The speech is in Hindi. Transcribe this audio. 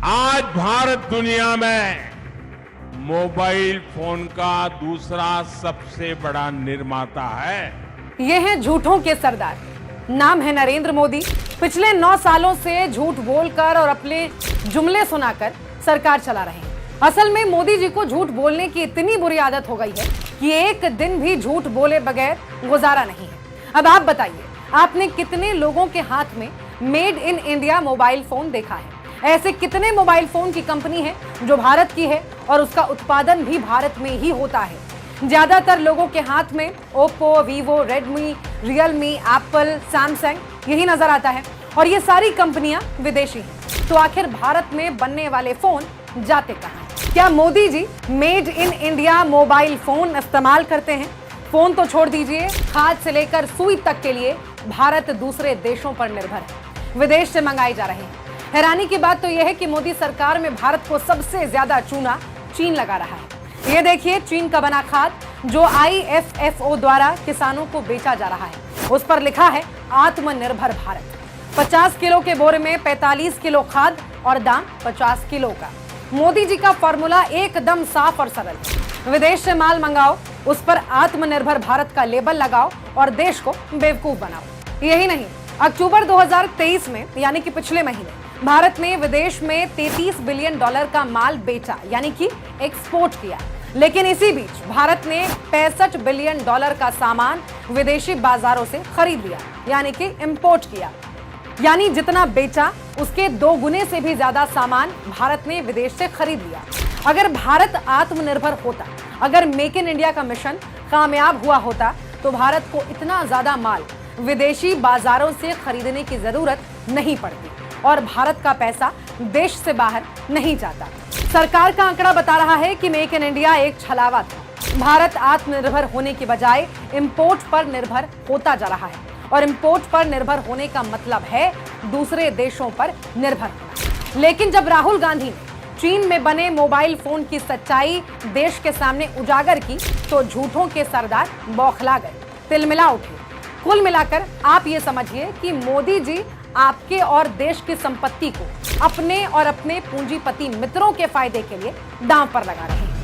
आज भारत दुनिया में मोबाइल फोन का दूसरा सबसे बड़ा निर्माता है। ये हैं झूठों के सरदार। नाम है नरेंद्र मोदी। पिछले 9 सालों से झूठ बोलकर और अपने जुमले सुनाकर सरकार चला रहे हैं। असल में मोदी जी को झूठ बोलने की इतनी बुरी आदत हो गई है कि एक दिन भी झूठ बोले बगैर गुजारा नहीं है। अब आप बताइए, आपने कितने लोगों के हाथ में made in India mobile phone देखा है? ऐसे कितने मोबाइल फोन की कंपनी है जो भारत की है और उसका उत्पादन भी भारत में ही होता है? ज्यादातर लोगों के हाथ में Oppo, Vivo, Redmi, Realme, Apple, Samsung यही नजर आता है और ये सारी कंपनियां विदेशी हैं। तो आखिर भारत में बनने वाले फोन जाते कहां? क्या Modi ji made in India mobile phone इस्तेमाल करते हैं? फोन तो छोड़ दीजिए, खाद से लेकर सुई तक के लिए भारत दूसरे देशों पर निर्भर है, विदेश से मंगाए जा रहे हैं। हैरानी की बात तो यह है कि मोदी सरकार में भारत को सबसे ज्यादा चूना चीन लगा रहा है। ये देखिए, चीन का बना खाद जो IFFO द्वारा किसानों को बेचा जा रहा है, उस पर लिखा है आत्मनिर्भर भारत। 50 किलो के बोरे में 45 किलो खाद और दाम 50 किलो का। मोदी जी का फॉर्मूला एकदम साफ और सरल है। विदेश से माल मंगाओ, उस पर आत्मनिर्भर भारत का लेबल लगाओ और देश को बेवकूफ बनाओ। यही नहीं, अक्टूबर 2023 में यानी कि पिछले महीने भारत ने विदेश में $33 बिलियन का माल बेचा, यानी कि एक्सपोर्ट किया। लेकिन इसी बीच भारत ने $65 बिलियन का सामान विदेशी बाजारों से खरीद लिया, यानी कि इंपोर्ट किया। यानी जितना बेचा उसके 2 गुने से भी ज्यादा सामान भारत ने विदेश से खरीद लिया। अगर भारत आत्मनिर्भर होता, अगर मेक इन इंडिया का मिशन कामयाब हुआ होता, तो भारत को इतना ज्यादा माल विदेशी बाजारों से खरीदने की जरूरत नहीं पड़ती और भारत का पैसा देश से बाहर नहीं जाता। सरकार का आंकड़ा बता रहा है कि मेक इन इंडिया एक छलावा था। भारत आत्मनिर्भर होने की बजाय इंपोर्ट पर निर्भर होता जा रहा है और इंपोर्ट पर निर्भर होने का मतलब है दूसरे देशों पर निर्भर होना। लेकिन जब राहुल गांधी ने चीन में बने मोबाइल फोन की सच्चाई देश के सामने उजागर की, तो झूठों के सरदार बौखला गए, तिलमिला उठे। कुल मिलाकर आप ये समझिए कि मोदी जी आपके और देश की संपत्ति को अपने और अपने पूंजीपति मित्रों के फायदे के लिए दांव पर लगा रहे हैं।